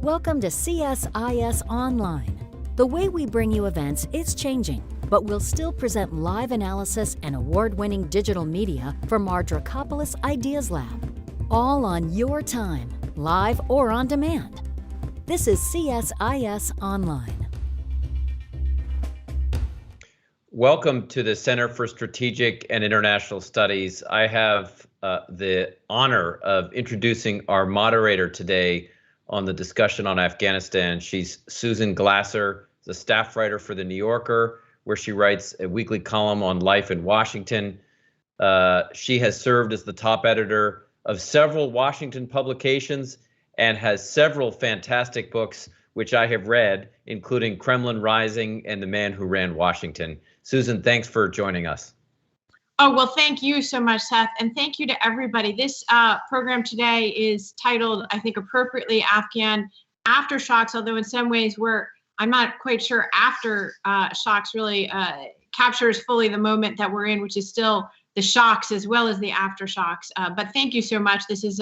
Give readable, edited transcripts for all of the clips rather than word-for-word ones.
Welcome to CSIS Online. The way we bring you events is changing, but we'll still present live analysis and award-winning digital media from our Dracopolis Ideas Lab. All on your time, live or on demand. This is CSIS Online. Welcome to the Center for Strategic and International Studies. I have the honor of introducing our moderator today on the discussion on Afghanistan. She's Susan Glasser, the staff writer for The New Yorker, where she writes a weekly column on life in Washington. She has served as the top editor of several Washington publications and has several fantastic books, which I have read, including Kremlin Rising and The Man Who Ran Washington. Susan, thanks for joining us. Oh, well, thank you so much, Seth, and thank you to everybody. This program today is titled, I think appropriately, Afghan Aftershocks, although in some ways I'm not quite sure aftershocks really captures fully the moment that we're in, which is still the shocks as well as the aftershocks. But thank you so much. This is,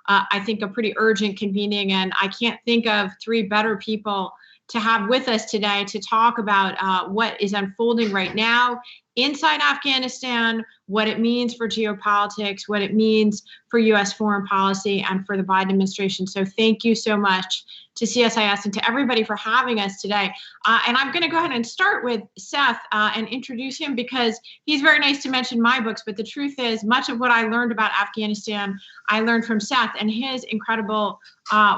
I think, a pretty urgent convening, and I can't think of three better people to have with us today to talk about what is unfolding right now inside Afghanistan, what it means for geopolitics, what it means for U.S. foreign policy and for the Biden administration. So thank you so much to CSIS and to everybody for having us today. And I'm going to go ahead and start with Seth and introduce him because he's very nice to mention my books. But the truth is, much of what I learned about Afghanistan, I learned from Seth and his incredible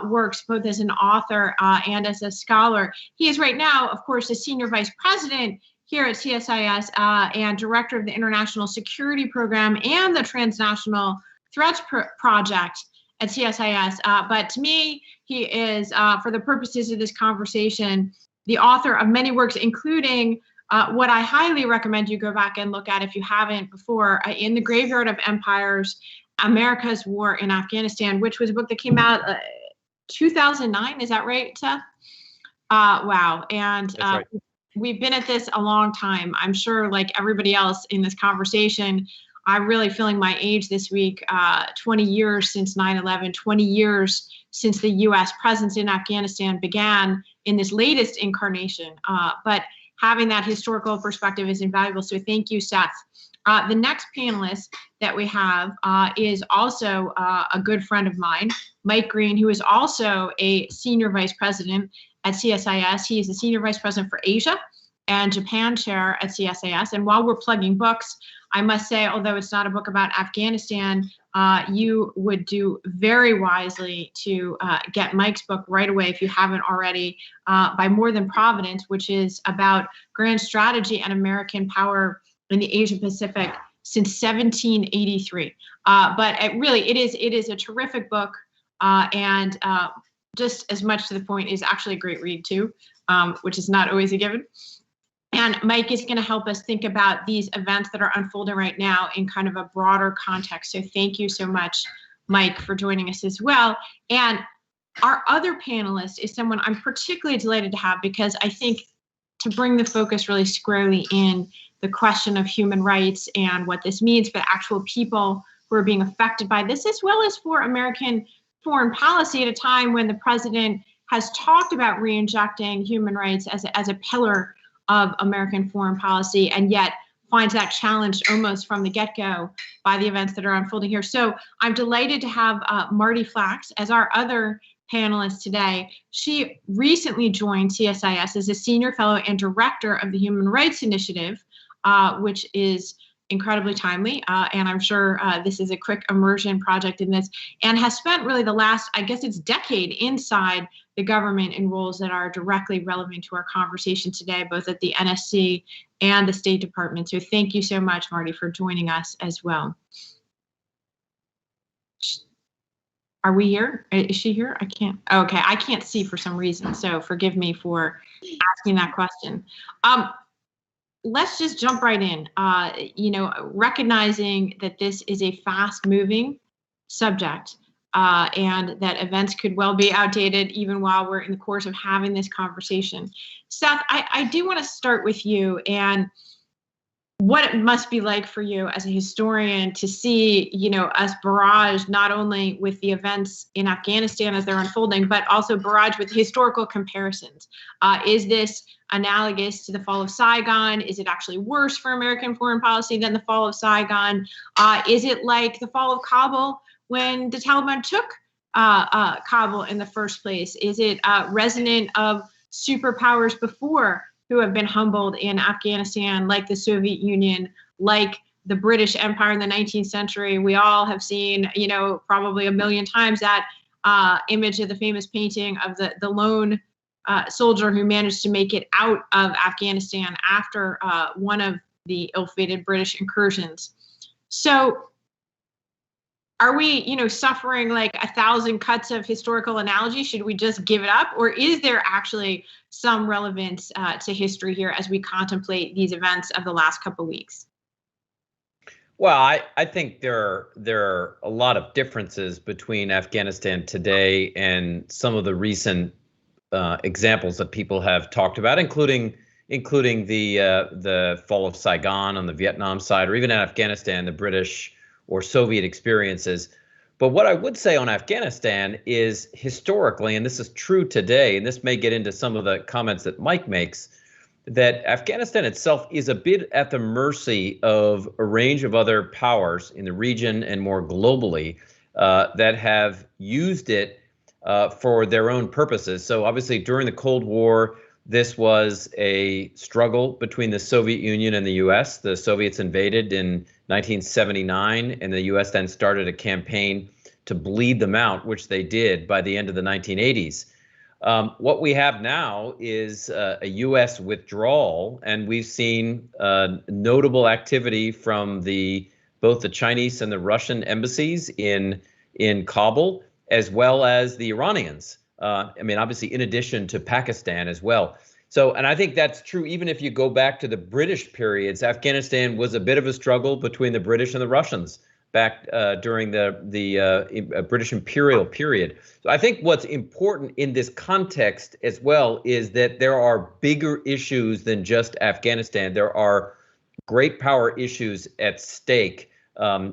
works, both as an author and as a scholar. He is right now, of course, a senior vice president here at CSIS and director of the International Security Program and the Transnational Threats Project at CSIS. But to me, he is, for the purposes of this conversation, the author of many works, including what I highly recommend you go back and look at if you haven't before, In the Graveyard of Empires, America's War in Afghanistan, which was a book that came out 2009. Is that right, Seth? Wow. And That's right. We've been at this a long time. I'm sure, like everybody else in this conversation, I'm really feeling my age this week. 20 years since 9/11, 20 years since the U.S. presence in Afghanistan began in this latest incarnation. But having that historical perspective is invaluable. So thank you, Seth. The next panelist that we have is also a good friend of mine, Mike Green, who is also a senior vice president at CSIS. He is the senior vice president for Asia and Japan chair at CSIS. And while we're plugging books, I must say, although it's not a book about Afghanistan, you would do very wisely to get Mike's book right away if you haven't already, by More Than Providence, which is about grand strategy and American power in the Asia Pacific since 1783. But it is a terrific book, and just as much to the point, is actually a great read too, which is not always a given. And Mike is going to help us think about these events that are unfolding right now in kind of a broader context. So thank you so much, Mike, for joining us as well. And our other panelist is someone I'm particularly delighted to have, because I think to bring the focus really squarely in the question of human rights and what this means for the actual people who are being affected by this, as well as for American foreign policy at a time when the president has talked about re-injecting human rights as a pillar of American foreign policy, and yet finds that challenged almost from the get-go by the events that are unfolding here. So I'm delighted to have Marti Flacks as our other panelist today. She recently joined CSIS as a senior fellow and director of the Human Rights Initiative, which is incredibly timely, and I'm sure this is a quick immersion project in this, and has spent really the last, I guess it's decade, inside the government in roles that are directly relevant to our conversation today, both at the NSC and the State Department. So thank you so much, Marti, for joining us as well. Are we here? Is she here? I can't. Okay, I can't see for some reason, so forgive me for asking that question. Let's just jump right in. Recognizing that this is a fast-moving subject, and that events could well be outdated even while we're in the course of having this conversation. Seth, I do want to start with you and what it must be like for you as a historian to see, us barraged not only with the events in Afghanistan as they're unfolding, but also barraged with historical comparisons. Is this analogous to the fall of Saigon? Is it actually worse for American foreign policy than the fall of Saigon? Is it like the fall of Kabul when the Taliban took Kabul in the first place? Is it resonant of superpowers before who have been humbled in Afghanistan, like the Soviet Union, like the British Empire in the 19th century? We all have seen, probably a million times that image of the famous painting of the lone soldier who managed to make it out of Afghanistan after one of the ill-fated British incursions. So are we, suffering like 1,000 cuts of historical analogy? Should we just give it up? Or is there actually some relevance to history here as we contemplate these events of the last couple of weeks? Well, I think there are a lot of differences between Afghanistan today and some of the recent examples that people have talked about, including the fall of Saigon on the Vietnam side, or even in Afghanistan, the British or Soviet experiences. But what I would say on Afghanistan is historically, and this is true today, and this may get into some of the comments that Mike makes, that Afghanistan itself is a bit at the mercy of a range of other powers in the region and more globally that have used it for their own purposes. So obviously during the Cold War, this was a struggle between the Soviet Union and the U.S. The Soviets invaded in 1979, and the U.S. then started a campaign to bleed them out, which they did by the end of the 1980s. What we have now is a U.S. withdrawal, and we've seen notable activity from both the Chinese and the Russian embassies in Kabul, as well as the Iranians. Obviously, in addition to Pakistan as well. So, and I think that's true even if you go back to the British periods. Afghanistan was a bit of a struggle between the British and the Russians back during the British imperial period. So I think what's important in this context as well is that there are bigger issues than just Afghanistan. There are great power issues at stake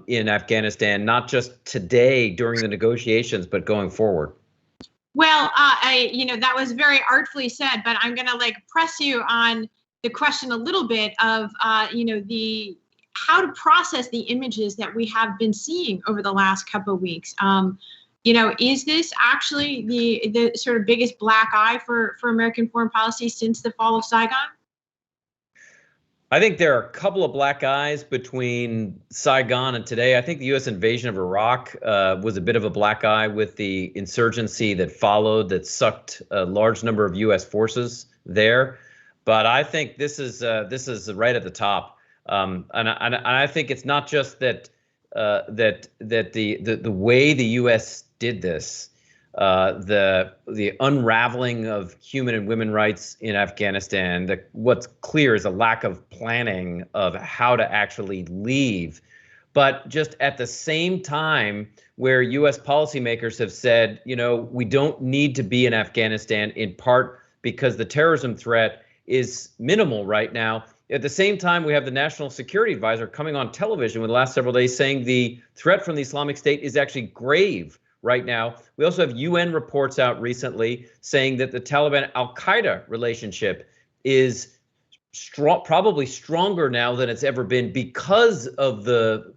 in Afghanistan, not just today during the negotiations, but going forward. Well, that was very artfully said, but I'm going to press you on the question a little bit of, how to process the images that we have been seeing over the last couple of weeks. Is this actually the sort of biggest black eye for American foreign policy since the fall of Saigon? I think there are a couple of black eyes between Saigon and today. I think the U.S. invasion of Iraq was a bit of a black eye with the insurgency that followed, that sucked a large number of U.S. forces there. But I think this is right at the top. And I think it's not just that that the way the U.S. did this, the unraveling of human and women rights in Afghanistan. What's clear is a lack of planning of how to actually leave. But just at the same time, where U.S. policymakers have said, we don't need to be in Afghanistan, in part because the terrorism threat is minimal right now. At the same time, we have the National Security Advisor coming on television in the last several days saying the threat from the Islamic State is actually grave right now. We also have UN reports out recently saying that the Taliban-Al-Qaeda relationship is probably stronger now than it's ever been because of the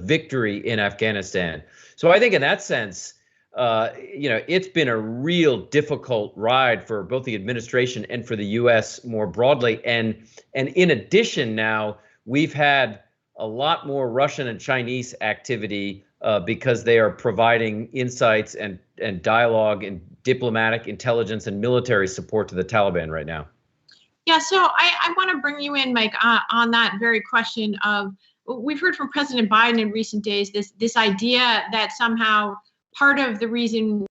victory in Afghanistan. So I think in that sense, it's been a real difficult ride for both the administration and for the U.S. more broadly. And in addition, now we've had a lot more Russian and Chinese activity because they are providing insights and dialogue and diplomatic intelligence and military support to the Taliban right now. Yeah, so I want to bring you in, Mike, on that very question of, we've heard from President Biden in recent days, this idea that somehow part of the reason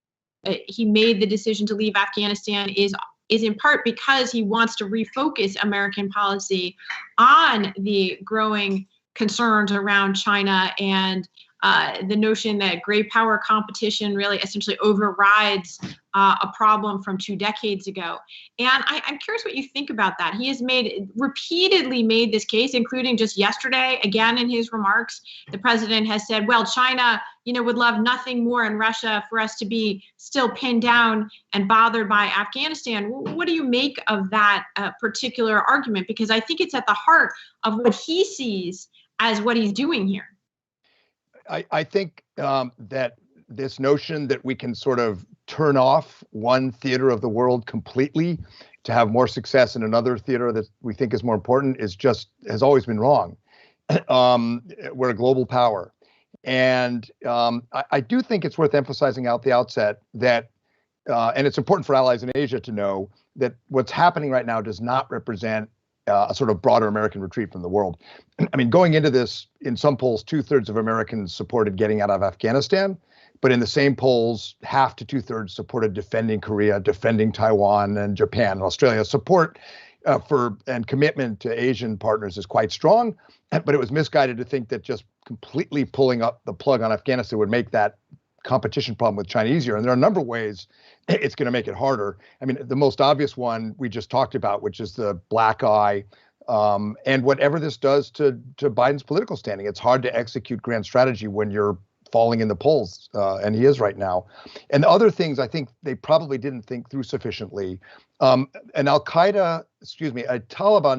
he made the decision to leave Afghanistan is in part because he wants to refocus American policy on the growing concerns around China and the notion that great power competition really essentially overrides a problem from 2 decades ago. And I'm curious what you think about that. He has repeatedly made this case, including just yesterday, again in his remarks. The president has said, well, China, would love nothing more in Russia for us to be still pinned down and bothered by Afghanistan. What do you make of that particular argument? Because I think it's at the heart of what he sees as what he's doing here. I think that this notion that we can sort of turn off one theater of the world completely to have more success in another theater that we think is more important has always been wrong. We're a global power. And I do think it's worth emphasizing out the outset that, and it's important for allies in Asia to know that what's happening right now does not represent a sort of broader American retreat from the world. I mean, going into this, in some polls, 2/3 of Americans supported getting out of Afghanistan, but in the same polls, 1/2 to 2/3 supported defending Korea, defending Taiwan and Japan and Australia. Support for and commitment to Asian partners is quite strong, but it was misguided to think that just completely pulling up the plug on Afghanistan would make that competition problem with China easier. And there are a number of ways it's going to make it harder. I mean, the most obvious one we just talked about, which is the black eye, and whatever this does to Biden's political standing. It's hard to execute grand strategy when you're falling in the polls, and he is right now. And the other things I think they probably didn't think through sufficiently. A Taliban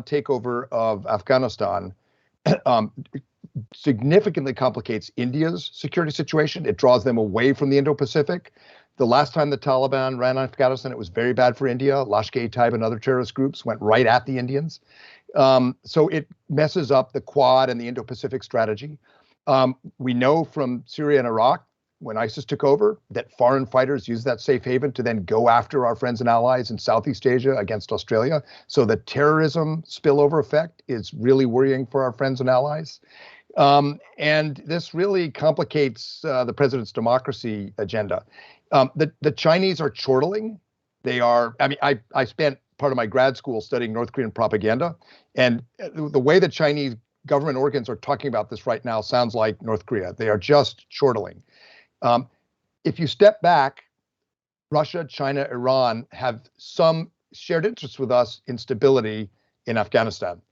takeover of Afghanistan significantly complicates India's security situation. It draws them away from the Indo-Pacific. The last time the Taliban ran Afghanistan, it was very bad for India. Lashkar-e-Taiba and other terrorist groups went right at the Indians. So it messes up the Quad and the Indo-Pacific strategy. We know from Syria and Iraq, when ISIS took over, that foreign fighters used that safe haven to then go after our friends and allies in Southeast Asia against Australia. So the terrorism spillover effect is really worrying for our friends and allies. And this really complicates the president's democracy agenda. The Chinese are chortling. They are, I spent part of my grad school studying North Korean propaganda. And the way the Chinese government organs are talking about this right now sounds like North Korea. They are just chortling. If you step back, Russia, China, Iran have some shared interests with us in stability in Afghanistan,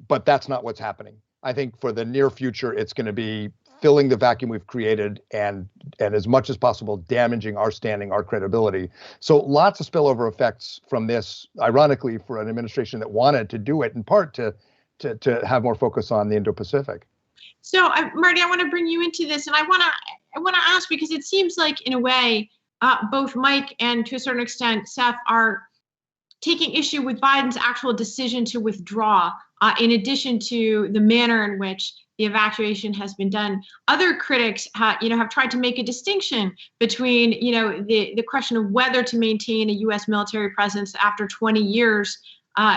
but that's not what's happening. I think for the near future, it's going to be filling the vacuum we've created and as much as possible damaging our standing, our credibility. So lots of spillover effects from this, ironically, for an administration that wanted to do it in part to have more focus on the Indo-Pacific. So, Marti, I want to bring you into this, and I want to ask, because it seems like, in a way, both Mike and to a certain extent Seth are taking issue with Biden's actual decision to withdraw, in addition to the manner in which the evacuation has been done. Other critics, have tried to make a distinction between, the question of whether to maintain a U.S. military presence after 20 years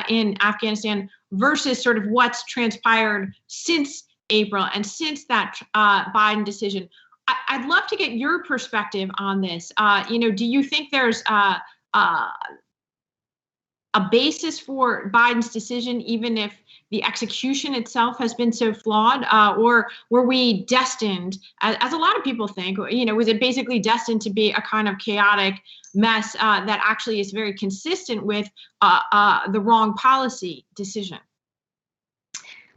in Afghanistan versus sort of what's transpired since April and since that Biden decision. I'd love to get your perspective on this. Do you think there's a basis for Biden's decision, even if the execution itself has been so flawed, or were we destined, as a lot of people think, was it basically destined to be a kind of chaotic mess that actually is very consistent with the wrong policy decision?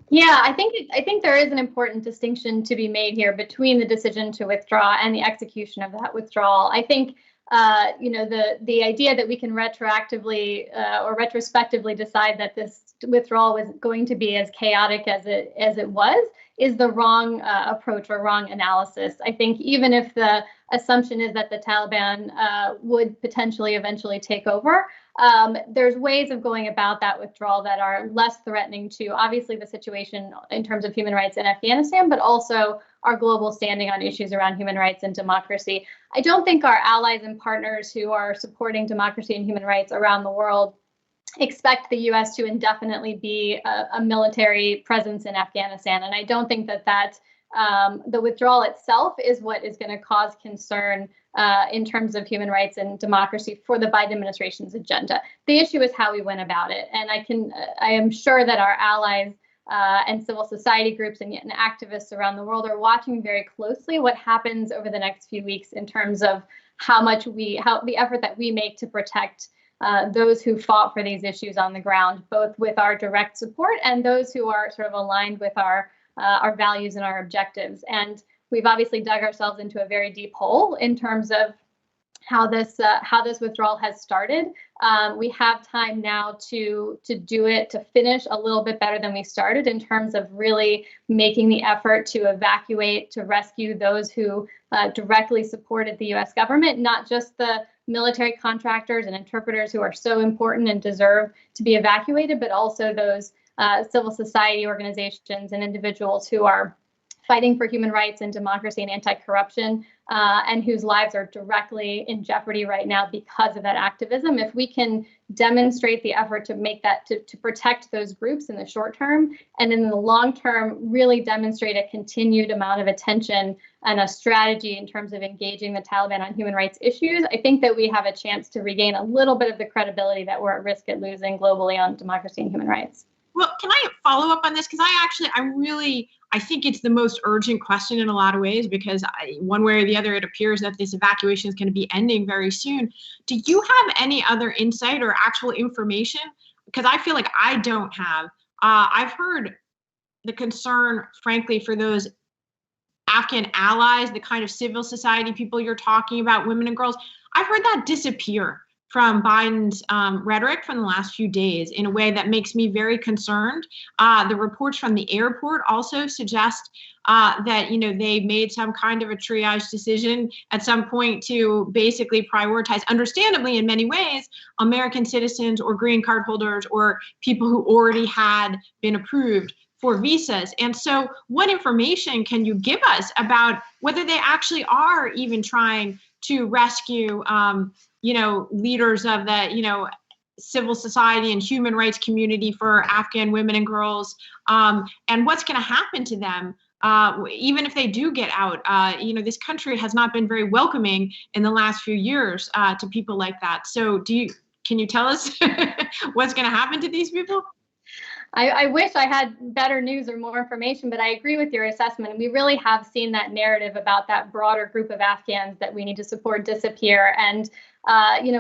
Yeah, I think there is an important distinction to be made here between the decision to withdraw and the execution of that withdrawal. I think the idea that we can retroactively or retrospectively decide that this withdrawal was going to be as chaotic as it was is the wrong approach or wrong analysis. I think even if the assumption is that the Taliban would potentially eventually take over, there's ways of going about that withdrawal that are less threatening to obviously the situation in terms of human rights in Afghanistan, but also our global standing on issues around human rights and democracy. I don't think our allies and partners who are supporting democracy and human rights around the world expect the U.S. to indefinitely be a military presence in Afghanistan. And I don't think that the withdrawal itself is what is going to cause concern in terms of human rights and democracy for the Biden administration's agenda. The issue is how we went about it. And I am sure that our allies and civil society groups and activists around the world are watching very closely what happens over the next few weeks in terms of how the effort that we make to protect those who fought for these issues on the ground, both with our direct support and those who are sort of aligned with our values and our objectives. And we've obviously dug ourselves into a very deep hole in terms of how this withdrawal has started. We have time now to do it, to finish a little bit better than we started in terms of really making the effort to evacuate, to rescue those who directly supported the U.S. government, not just the military contractors and interpreters who are so important and deserve to be evacuated, but also those civil society organizations and individuals who are fighting for human rights and democracy and anti-corruption, and whose lives are directly in jeopardy right now because of that activism. If we can demonstrate the effort to make that, to protect those groups in the short term, and in the long term, really demonstrate a continued amount of attention and a strategy in terms of engaging the Taliban on human rights issues, I think that we have a chance to regain a little bit of the credibility that we're at risk at losing globally on democracy and human rights. Well, can I follow up on this? Because I think it's the most urgent question in a lot of ways, because one way or the other, it appears that this evacuation is going to be ending very soon. Do you have any other insight or actual information? Because I feel like I don't have. I've heard the concern, frankly, for those Afghan allies, the kind of civil society people you're talking about, women and girls. I've heard that disappear from Biden's rhetoric from the last few days in a way that makes me very concerned. The reports from the airport also suggest that they made some kind of a triage decision at some point to basically prioritize, understandably in many ways, American citizens or green card holders or people who already had been approved for visas. And so what information can you give us about whether they actually are even trying to rescue leaders of the, civil society and human rights community for Afghan women and girls, and what's going to happen to them, even if they do get out? This country has not been very welcoming in the last few years to people like that. So can you tell us what's going to happen to these people? I wish I had better news or more information, but I agree with your assessment. We really have seen that narrative about that broader group of Afghans that we need to support disappear. And,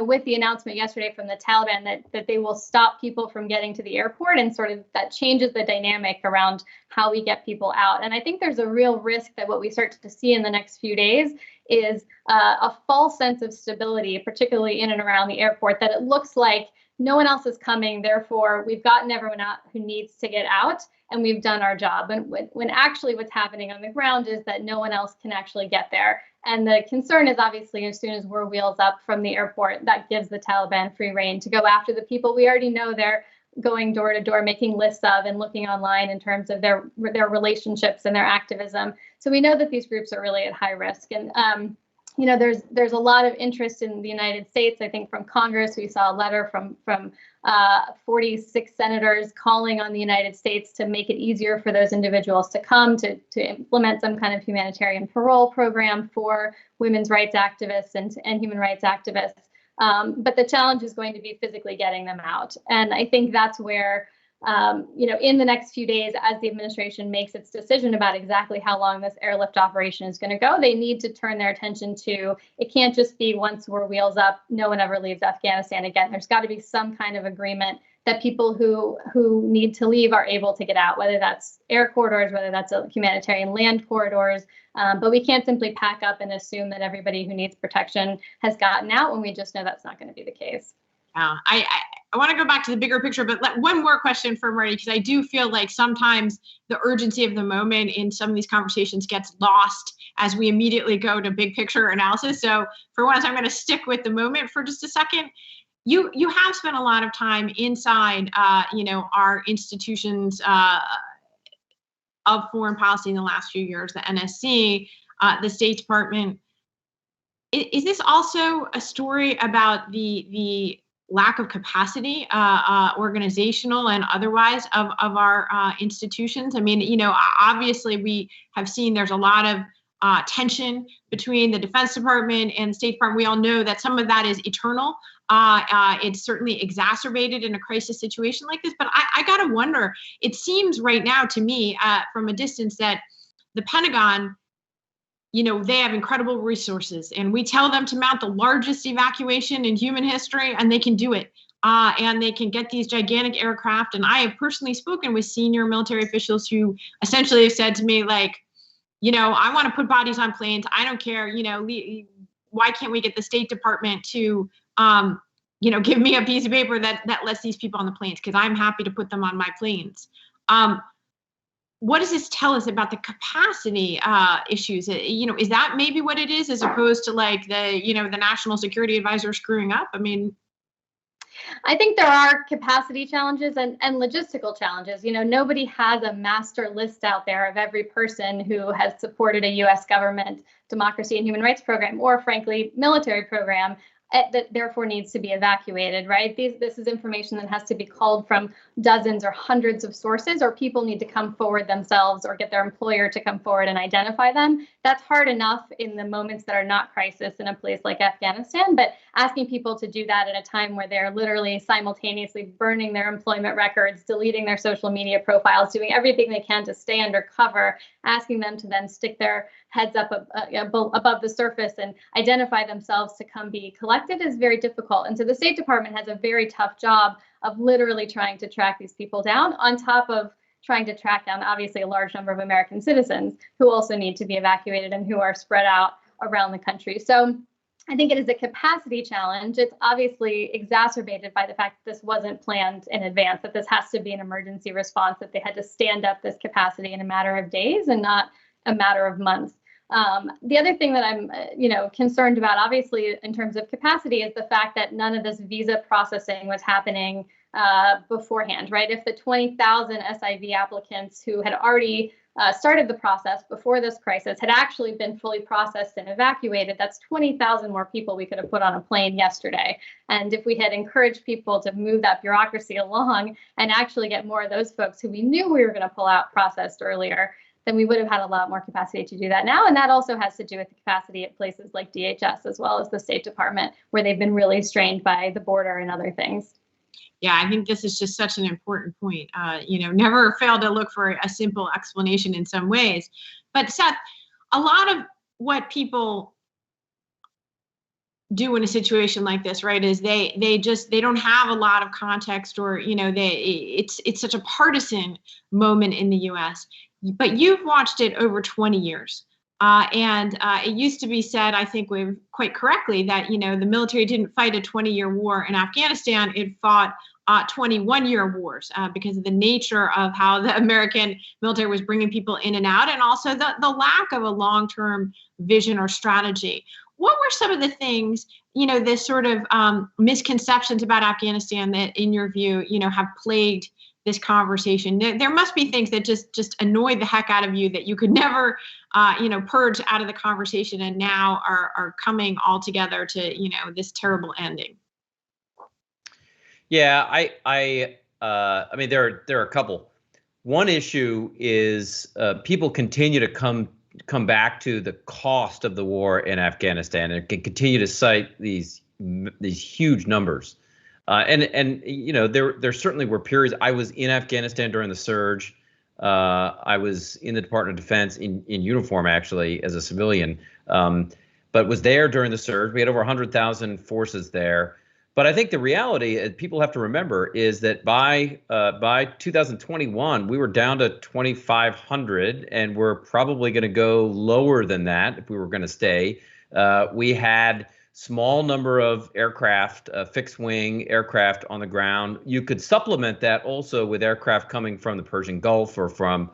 with the announcement yesterday from the Taliban that they will stop people from getting to the airport, and sort of that changes the dynamic around how we get people out. And I think there's a real risk that what we start to see in the next few days is a false sense of stability, particularly in and around the airport, that it looks like no one else is coming, therefore we've gotten everyone out who needs to get out, and we've done our job. And when actually what's happening on the ground is that no one else can actually get there. And the concern is obviously as soon as we're wheels up from the airport, that gives the Taliban free rein to go after the people we already know they're going door to door, making lists of and looking online in terms of their relationships and their activism. So we know that these groups are really at high risk. And there's a lot of interest in the United States. I think from Congress, we saw a letter from 46 senators calling on the United States to make it easier for those individuals to come to implement some kind of humanitarian parole program for women's rights activists and human rights activists. But the challenge is going to be physically getting them out. And I think that's where, in the next few days, as the administration makes its decision about exactly how long this airlift operation is going to go, they need to turn their attention to, it can't just be once we're wheels up, no one ever leaves Afghanistan again. There's got to be some kind of agreement that people who need to leave are able to get out, whether that's air corridors, whether that's humanitarian land corridors. But we can't simply pack up and assume that everybody who needs protection has gotten out when we just know that's not going to be the case. I want to go back to the bigger picture, but one more question for Marti, because I do feel like sometimes the urgency of the moment in some of these conversations gets lost as we immediately go to big picture analysis. So for once, I'm going to stick with the moment for just a second. You have spent a lot of time inside, our institutions of foreign policy in the last few years, the NSC, the State Department. Is this also a story about the lack of capacity, organizational and otherwise, of our institutions? I mean, obviously we have seen there's a lot of tension between the Defense Department and the State Department. We all know that some of that is eternal. It's certainly exacerbated in a crisis situation like this. But I got to wonder, it seems right now to me from a distance that the Pentagon, they have incredible resources, and we tell them to mount the largest evacuation in human history, and they can do it. And they can get these gigantic aircraft. And I have personally spoken with senior military officials who essentially have said to me, like, I want to put bodies on planes. I don't care. Why can't we get the State Department to, give me a piece of paper that lets these people on the planes? Because I'm happy to put them on my planes. What does this tell us about the capacity issues? Is that maybe what it is, as opposed to like the national security advisor screwing up? I mean, I think there are capacity challenges and logistical challenges. Nobody has a master list out there of every person who has supported a U.S. government democracy and human rights program, or frankly, military program, that therefore needs to be evacuated, right? This is information that has to be culled from dozens or hundreds of sources, or people need to come forward themselves or get their employer to come forward and identify them. That's hard enough in the moments that are not crisis in a place like Afghanistan, but asking people to do that at a time where they're literally simultaneously burning their employment records, deleting their social media profiles, doing everything they can to stay under cover, asking them to then stick their heads up above the surface and identify themselves to come be collected is very difficult. And so the State Department has a very tough job of literally trying to track these people down, on top of trying to track down, obviously, a large number of American citizens who also need to be evacuated and who are spread out around the country. So I think it is a capacity challenge. It's obviously exacerbated by the fact that this wasn't planned in advance, that this has to be an emergency response, that they had to stand up this capacity in a matter of days and not a matter of months. The other thing that I'm, concerned about, obviously, in terms of capacity, is the fact that none of this visa processing was happening beforehand, right? If the 20,000 SIV applicants who had already started the process before this crisis had actually been fully processed and evacuated, that's 20,000 more people we could have put on a plane yesterday. And if we had encouraged people to move that bureaucracy along and actually get more of those folks who we knew we were going to pull out processed earlier, then we would have had a lot more capacity to do that now. And that also has to do with the capacity at places like DHS, as well as the State Department, where they've been really strained by the border and other things. Yeah, I think this is just such an important point. Never fail to look for a simple explanation in some ways. But Seth, a lot of what people do in a situation like this, right, is they don't have a lot of context, or it's such a partisan moment in the U.S. But you've watched it over 20 years. And it used to be said, I think quite correctly, that, the military didn't fight a 20-year war in Afghanistan. It fought 21-year wars because of the nature of how the American military was bringing people in and out, and also the lack of a long-term vision or strategy. What were some of the things, this sort of misconceptions about Afghanistan that, in your view, have plagued this conversation. There must be things that just annoyed the heck out of you that you could never, purge out of the conversation, and now are coming all together to, this terrible ending. Yeah, I mean, there are a couple. One issue is people continue to come back to the cost of the war in Afghanistan and can continue to cite these huge numbers. And there certainly were periods. I was in Afghanistan during the surge. I was in the Department of Defense in uniform, actually, as a civilian, but was there during the surge. We had over 100,000 forces there. But I think the reality people have to remember is that by 2021, we were down to 2,500, and we're probably going to go lower than that if we were going to stay. We had small number of aircraft, fixed wing aircraft on the ground. You could supplement that also with aircraft coming from the Persian Gulf or from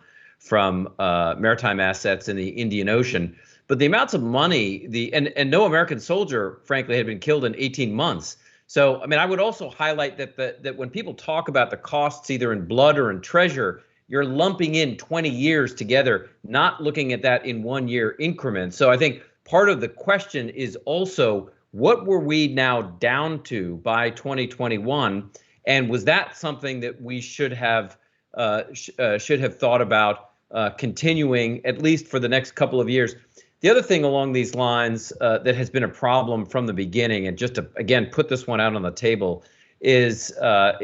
maritime assets in the Indian Ocean. But the amounts of money, and no American soldier, frankly, had been killed in 18 months. So, I mean, I would also highlight that when people talk about the costs either in blood or in treasure, you're lumping in 20 years together, not looking at that in 1 year increments. So I think part of the question is also, what were we now down to by 2021? And was that something that we should have thought about continuing at least for the next couple of years? The other thing along these lines that has been a problem from the beginning, and just to again put this one out on the table, is the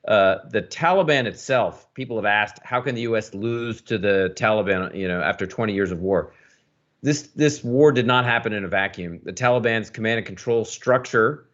Taliban itself. People have asked, how can the U.S. lose to the Taliban, after 20 years of war? This war did not happen in a vacuum. The Taliban's command and control structure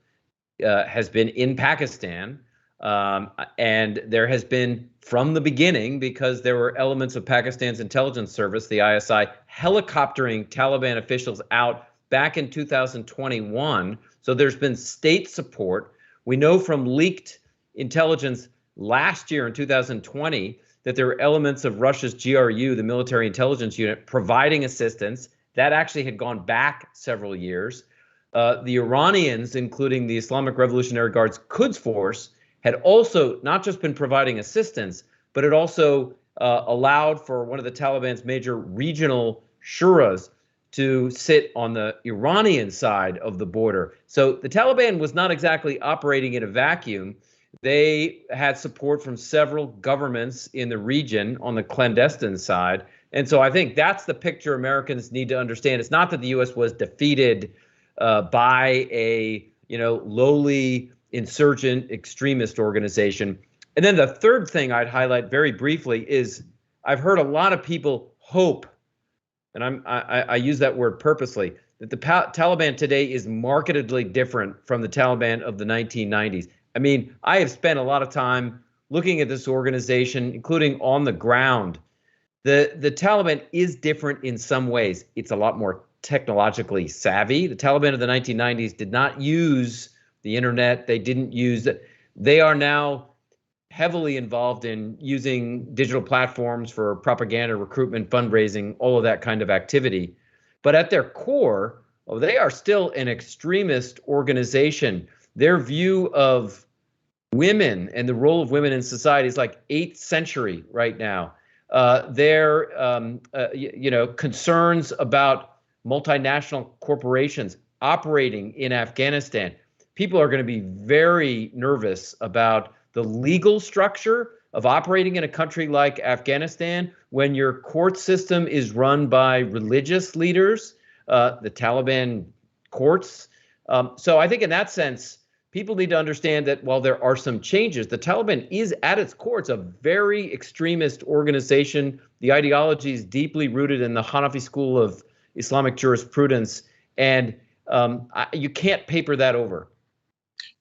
has been in Pakistan. And there has been from the beginning, because there were elements of Pakistan's intelligence service, the ISI, helicoptering Taliban officials out back in 2021. So there's been state support. We know from leaked intelligence last year in 2020 that there were elements of Russia's GRU, the military intelligence unit, providing assistance. That actually had gone back several years. The Iranians, including the Islamic Revolutionary Guard's Quds Force, had also not just been providing assistance, but it also allowed for one of the Taliban's major regional shuras to sit on the Iranian side of the border. So the Taliban was not exactly operating in a vacuum. They had support from several governments in the region on the clandestine side. And so I think that's the picture Americans need to understand. It's not that the U.S. was defeated by a lowly insurgent extremist organization. And then the third thing I'd highlight very briefly is I've heard a lot of people hope, and I use that word purposely, that the Taliban today is markedly different from the Taliban of the 1990s. I mean, I have spent a lot of time looking at this organization, including on the ground. The Taliban is different in some ways. It's a lot more technologically savvy. The Taliban of the 1990s did not use the internet. They didn't use it. They are now heavily involved in using digital platforms for propaganda, recruitment, fundraising, all of that kind of activity. But at their core, they are still an extremist organization. Their view of women and the role of women in society is like 8th century right now. Their concerns about multinational corporations operating in Afghanistan. People are going to be very nervous about the legal structure of operating in a country like Afghanistan when your court system is run by religious leaders, the Taliban courts. So I think in that sense, people need to understand that while there are some changes, the Taliban is at its core, it's a very extremist organization. The ideology is deeply rooted in the Hanafi school of Islamic jurisprudence, and you can't paper that over.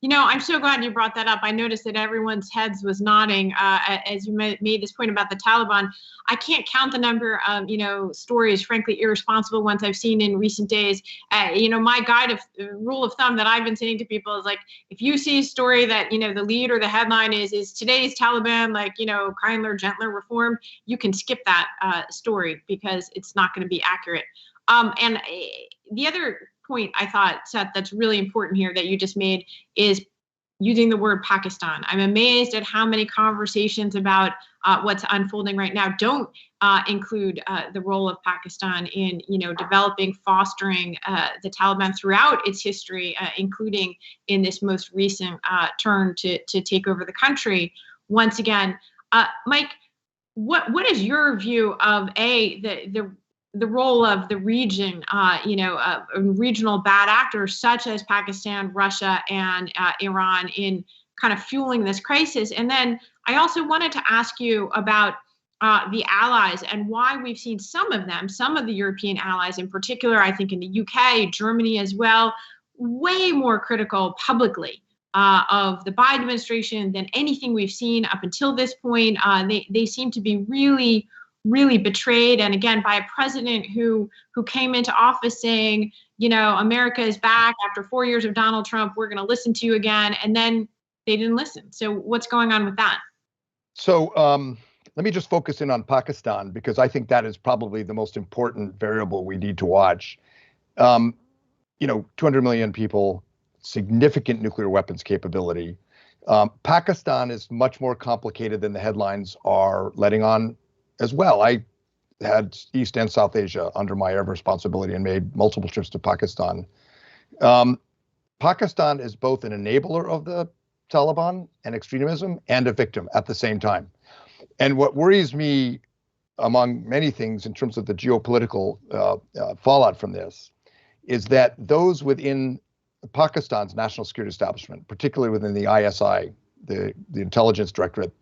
I'm so glad you brought that up. I noticed that everyone's heads was nodding as you made this point about the Taliban. I can't count the number of, stories, frankly, irresponsible ones I've seen in recent days. My rule of thumb that I've been saying to people is like, if you see a story that, the lead or the headline is today's Taliban, kinder, gentler reform, you can skip that story because it's not going to be accurate. And the other point I thought, Seth, that's really important here that you just made is using the word Pakistan. I'm amazed at how many conversations about what's unfolding right now don't include the role of Pakistan in, developing, fostering the Taliban throughout its history, including in this most recent turn to take over the country once again. Mike, what is your view of the role of the region, regional bad actors such as Pakistan, Russia, and Iran in kind of fueling this crisis? And then I also wanted to ask you about the allies and why we've seen some of the European allies in particular, I think in the UK, Germany as well, way more critical publicly of the Biden administration than anything we've seen up until this point. They seem to be really betrayed, and again, by a president who came into office saying, America is back after 4 years of Donald Trump, we're going to listen to you again, and then they didn't listen. So what's going on with that? So let me just focus in on Pakistan, because I think that is probably the most important variable we need to watch. 200 million people, significant nuclear weapons capability. Pakistan is much more complicated than the headlines are letting on as well. I had East and South Asia under my area of responsibility and made multiple trips to Pakistan. Pakistan is both an enabler of the Taliban and extremism and a victim at the same time. And what worries me, among many things, in terms of the geopolitical fallout from this, is that those within Pakistan's national security establishment, particularly within the ISI, the intelligence directorate,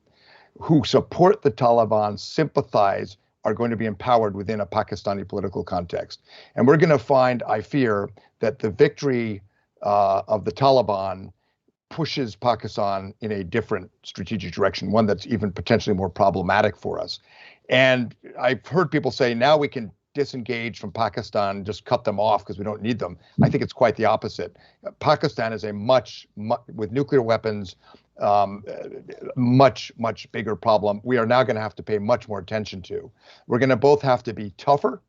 who support the Taliban, sympathize, are going to be empowered within a Pakistani political context. And we're going to find, I fear, that the victory of the Taliban pushes Pakistan in a different strategic direction, one that's even potentially more problematic for us. And I've heard people say, now we can disengage from Pakistan, just cut them off because we don't need them. I think it's quite the opposite. Pakistan is a much with nuclear weapons, much bigger problem. We are now going to have to pay much more attention to. We're going to both have to be tougher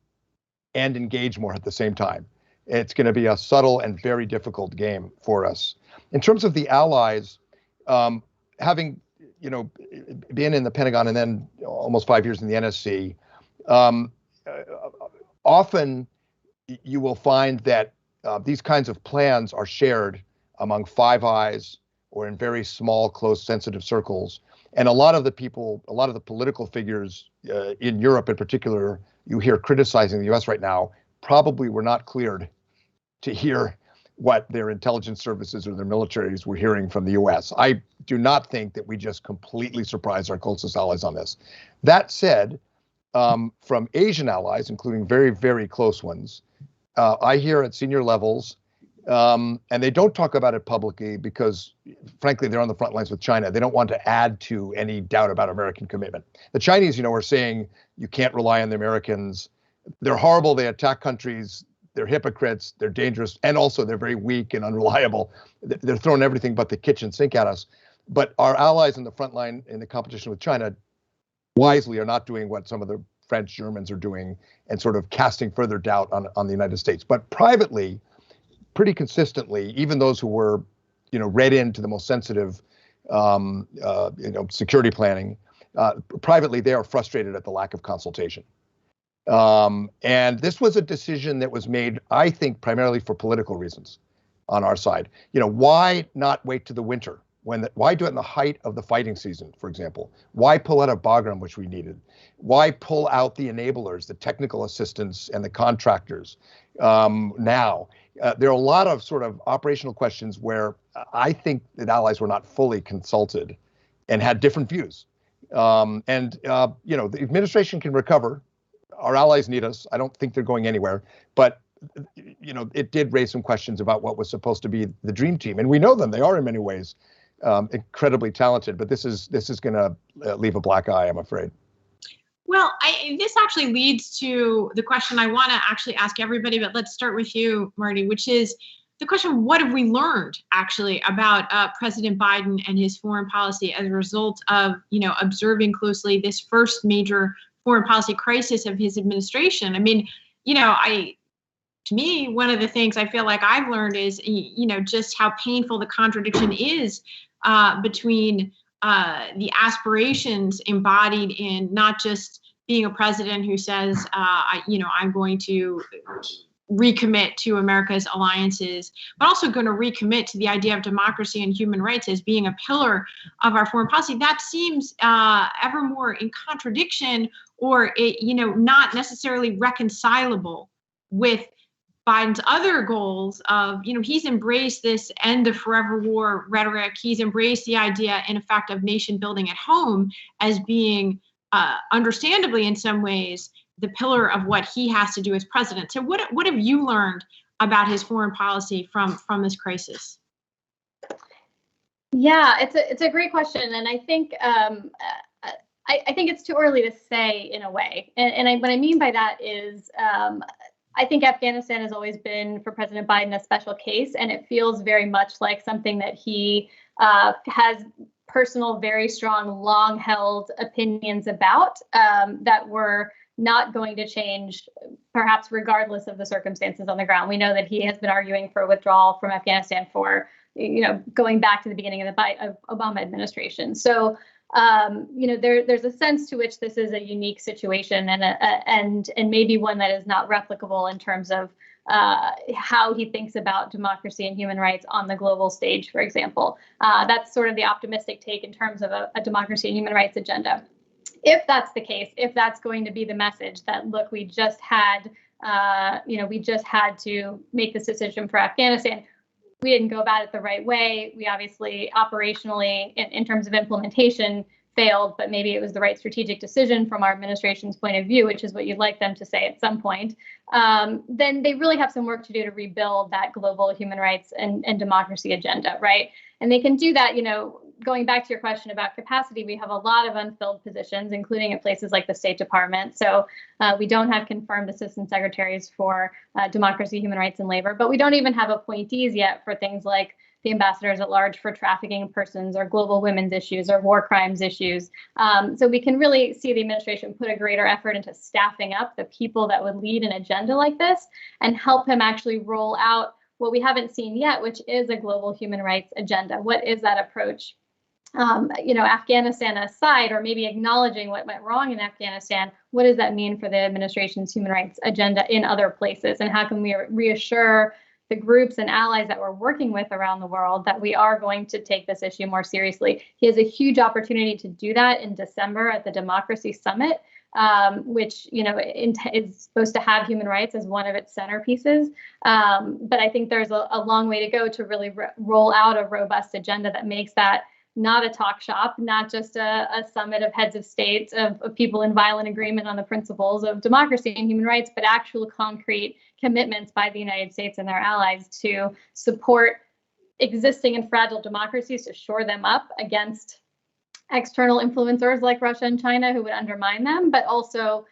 and engage more at the same time. It's going to be a subtle and very difficult game for us. In terms of the allies, having been in the Pentagon and then almost 5 years in the NSC, often you will find that these kinds of plans are shared among Five Eyes or in very small, close, sensitive circles. And a lot of the people, a lot of the political figures in Europe in particular, you hear criticizing the US right now, probably were not cleared to hear what their intelligence services or their militaries were hearing from the US. I do not think that we just completely surprised our closest allies on this. That said, from Asian allies, including very, very close ones, I hear at senior levels, and they don't talk about it publicly because, frankly, they're on the front lines with China. They don't want to add to any doubt about American commitment. The Chinese, are saying you can't rely on the Americans. They're horrible. They attack countries. They're hypocrites. They're dangerous. And also they're very weak and unreliable. They're throwing everything but the kitchen sink at us. But our allies in the front line in the competition with China wisely are not doing what some of the French, Germans are doing and sort of casting further doubt on the United States. But privately, pretty consistently, even those who were, read into the most sensitive, security planning, privately, they are frustrated at the lack of consultation. And this was a decision that was made, I think, primarily for political reasons on our side. Why not wait to the winter? Why do it in the height of the fighting season, for example? Why pull out of Bagram, which we needed? Why pull out the enablers, the technical assistants and the contractors now? There are a lot of sort of operational questions where I think that allies were not fully consulted and had different views. The administration can recover. Our allies need us. I don't think they're going anywhere. But, it did raise some questions about what was supposed to be the dream team. And we know them. They are in many ways incredibly talented. But this is going to leave a black eye, I'm afraid. Well, this actually leads to the question I want to actually ask everybody, but let's start with you, Marti, which is the question, what have we learned actually about President Biden and his foreign policy as a result of, observing closely this first major foreign policy crisis of his administration? I mean, to me, one of the things I feel like I've learned is, just how painful the contradiction is between the aspirations embodied in not just being a president who says, I'm going to recommit to America's alliances, but also going to recommit to the idea of democracy and human rights as being a pillar of our foreign policy. That seems ever more in contradiction, or not necessarily reconcilable with Biden's other goals of, he's embraced this end of forever war rhetoric. He's embraced the idea, in effect, of nation building at home as being, understandably in some ways, the pillar of what he has to do as president. So what have you learned about his foreign policy from this crisis? Yeah, it's a great question, and I think I think it's too early to say in a way. And what I mean by that is I think Afghanistan has always been, for President Biden, a special case, and it feels very much like something that he has personal, very strong, long-held opinions about that were not going to change, perhaps regardless of the circumstances on the ground. We know that he has been arguing for withdrawal from Afghanistan for, going back to the beginning of the Obama administration. So, there's a sense to which this is a unique situation and maybe one that is not replicable in terms of how he thinks about democracy and human rights on the global stage, for example. That's sort of the optimistic take in terms of a democracy and human rights agenda. If that's the case, if that's going to be the message that, look, we just had to make this decision for Afghanistan. We didn't go about it the right way. We obviously operationally, in terms of implementation, failed, but maybe it was the right strategic decision from our administration's point of view, which is what you'd like them to say at some point. Then they really have some work to do to rebuild that global human rights and democracy agenda, right? And they can do that, going back to your question about capacity, we have a lot of unfilled positions, including at places like the State Department. So we don't have confirmed assistant secretaries for democracy, human rights, and labor, but we don't even have appointees yet for things like the ambassadors at large for trafficking persons or global women's issues or war crimes issues. So we can really see the administration put a greater effort into staffing up the people that would lead an agenda like this and help him actually roll out what we haven't seen yet, which is a global human rights agenda. What is that approach? Afghanistan aside, or maybe acknowledging what went wrong in Afghanistan, what does that mean for the administration's human rights agenda in other places? And how can we reassure the groups and allies that we're working with around the world that we are going to take this issue more seriously? He has a huge opportunity to do that in December at the Democracy Summit, which is supposed to have human rights as one of its centerpieces. But I think there's a long way to go to really roll out a robust agenda that makes that not a talk shop, not just a summit of heads of states, of people in violent agreement on the principles of democracy and human rights, but actual concrete commitments by the United States and their allies to support existing and fragile democracies, to shore them up against external influencers like Russia and China who would undermine them, but also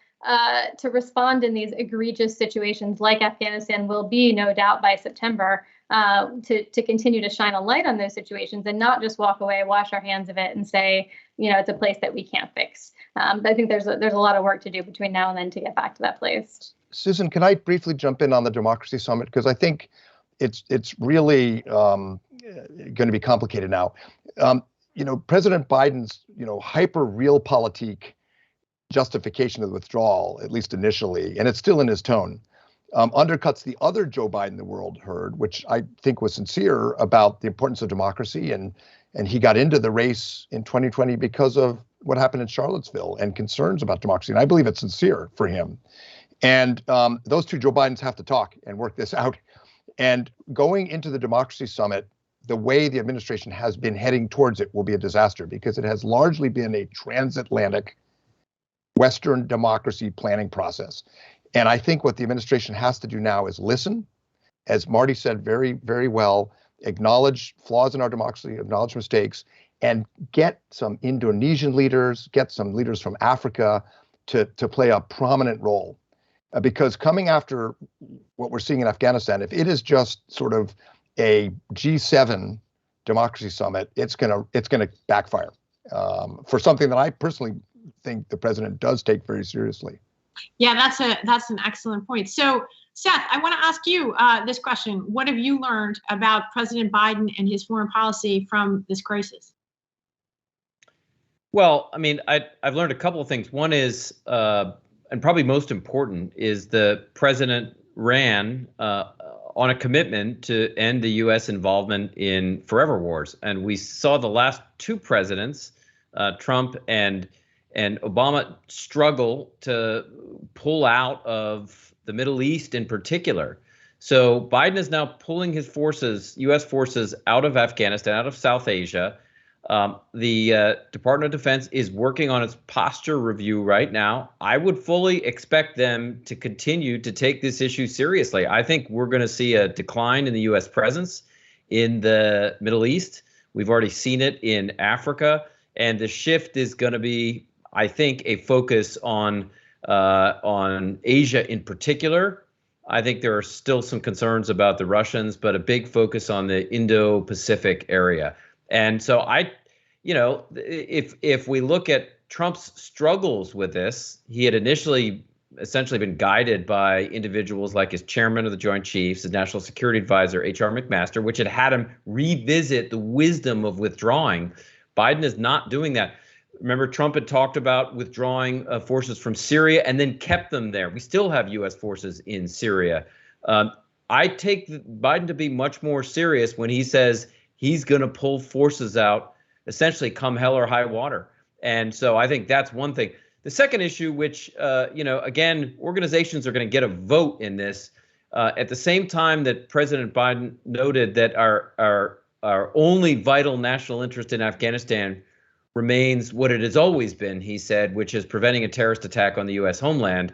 to respond in these egregious situations like Afghanistan will be, no doubt, by September, to continue to shine a light on those situations and not just walk away, wash our hands of it and say, it's a place that we can't fix. But I think there's a lot of work to do between now and then to get back to that place. Susan, can I briefly jump in on the Democracy Summit? Because I think it's really going to be complicated now. President Biden's, hyper realpolitik justification of the withdrawal, at least initially, and it's still in his tone, undercuts the other Joe Biden the world heard, which I think was sincere about the importance of democracy. And he got into the race in 2020 because of what happened in Charlottesville and concerns about democracy. And I believe it's sincere for him. And those two Joe Bidens have to talk and work this out. And going into the Democracy Summit, the way the administration has been heading towards it will be a disaster because it has largely been a transatlantic Western democracy planning process. And I think what the administration has to do now is listen, as Marti said very, very well, acknowledge flaws in our democracy, acknowledge mistakes, and get some Indonesian leaders, get some leaders from Africa to play a prominent role. Because coming after what we're seeing in Afghanistan, if it is just sort of a G7 democracy summit, it's gonna backfire for something that I personally think the president does take very seriously. Yeah, that's an excellent point. So, Seth, I want to ask you this question. What have you learned about President Biden and his foreign policy from this crisis? Well, I mean, I've learned a couple of things. One is, and probably most important, is the president ran on a commitment to end the U.S. involvement in forever wars. And we saw the last two presidents, Trump and Obama, struggle to pull out of the Middle East in particular. So Biden is now pulling his forces, U.S. forces, out of Afghanistan, out of South Asia. The Department of Defense is working on its posture review right now. I would fully expect them to continue to take this issue seriously. I think we're going to see a decline in the U.S. presence in the Middle East. We've already seen it in Africa, and the shift is going to be, I think, a focus on Asia in particular. I think there are still some concerns about the Russians, but a big focus on the Indo-Pacific area. And so if we look at Trump's struggles with this, he had initially essentially been guided by individuals like his chairman of the Joint Chiefs, his national security advisor, H.R. McMaster, which had him revisit the wisdom of withdrawing. Biden is not doing that. Remember, Trump had talked about withdrawing forces from Syria and then kept them there. We still have U.S. forces in Syria. I take Biden to be much more serious when he says he's going to pull forces out, essentially come hell or high water. And so I think that's one thing. The second issue, which, again, organizations are going to get a vote in this. At the same time that President Biden noted that our only vital national interest in Afghanistan remains what it has always been, he said, which is preventing a terrorist attack on the U.S. homeland.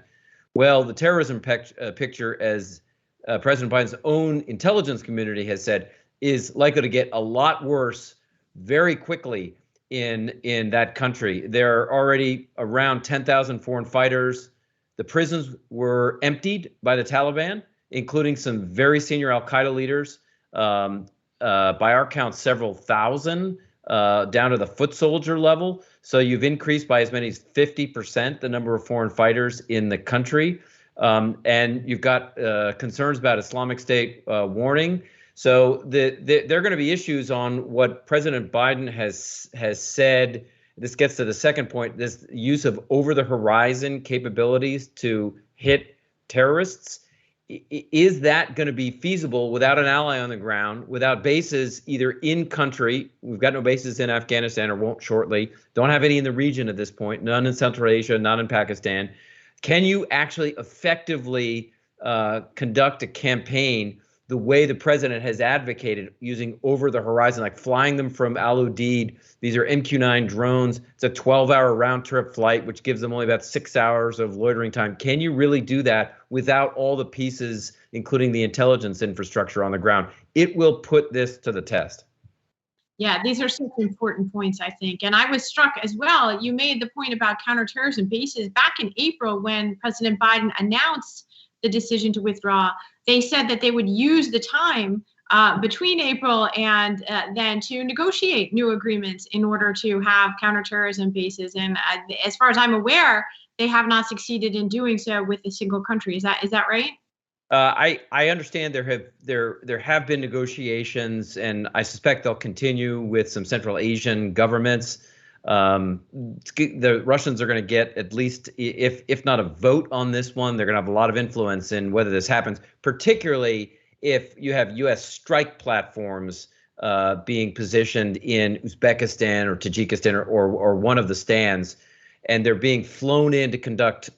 Well, the terrorism picture, as President Biden's own intelligence community has said, is likely to get a lot worse very quickly in that country. There are already around 10,000 foreign fighters. The prisons were emptied by the Taliban, including some very senior al-Qaeda leaders. By our count, several thousand, down to the foot soldier level. So you've increased by as many as 50% the number of foreign fighters in the country. And you've got concerns about Islamic State warning. So there are going to be issues on what President Biden has said. This gets to the second point, this use of over-the-horizon capabilities to hit terrorists. Is that going to be feasible without an ally on the ground, without bases either in country? We've got no bases in Afghanistan, or won't shortly. Don't have any in the region at this point, none in Central Asia, none in Pakistan. Can you actually effectively conduct a campaign the way the president has advocated, using over the horizon, like flying them from Al Udeid? These are MQ-9 drones. It's a 12-hour round trip flight, which gives them only about 6 hours of loitering time. Can you really do that without all the pieces, including the intelligence infrastructure on the ground? It will put this to the test. Yeah, these are such important points, I think. And I was struck as well. You made the point about counterterrorism bases back in April when President Biden announced the decision to withdraw. They said that they would use the time between April and then to negotiate new agreements in order to have counterterrorism bases. And as far as I'm aware, they have not succeeded in doing so with a single country. Is that right? I understand there have been negotiations, and I suspect they'll continue with some Central Asian governments. The Russians are going to get at least, if not a vote on this one, they're going to have a lot of influence in whether this happens, particularly if you have U.S. strike platforms being positioned in Uzbekistan or Tajikistan or one of the stands, and they're being flown in to conduct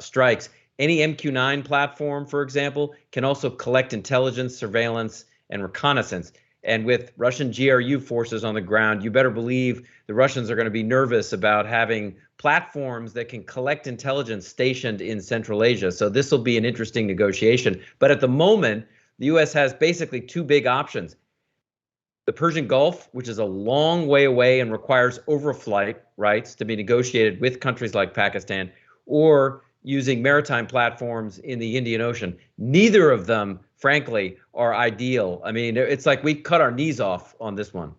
strikes. Any MQ-9 platform, for example, can also collect intelligence, surveillance, and reconnaissance. And with Russian GRU forces on the ground, you better believe the Russians are going to be nervous about having platforms that can collect intelligence stationed in Central Asia. So this will be an interesting negotiation. But at the moment, the U.S. has basically two big options. The Persian Gulf, which is a long way away and requires overflight rights to be negotiated with countries like Pakistan, or using maritime platforms in the Indian Ocean. Neither of them, frankly, are ideal. I mean, it's like we cut our knees off on this one.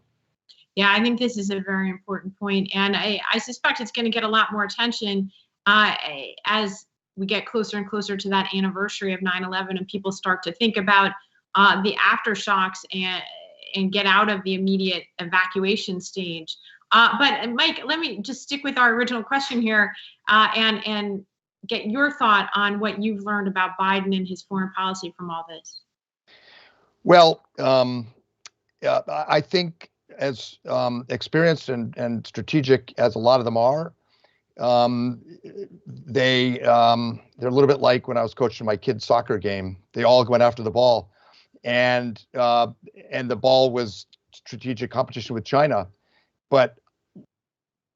Yeah, I think this is a very important point. And I suspect it's going to get a lot more attention as we get closer and closer to that anniversary of 9/11, and people start to think about the aftershocks and get out of the immediate evacuation stage. But Mike, let me just stick with our original question here and get your thought on what you've learned about Biden and his foreign policy from all this. Well, I think as experienced and strategic as a lot of them are, they're a little bit like when I was coaching my kids' soccer game. They all went after the ball, and the ball was strategic competition with China. But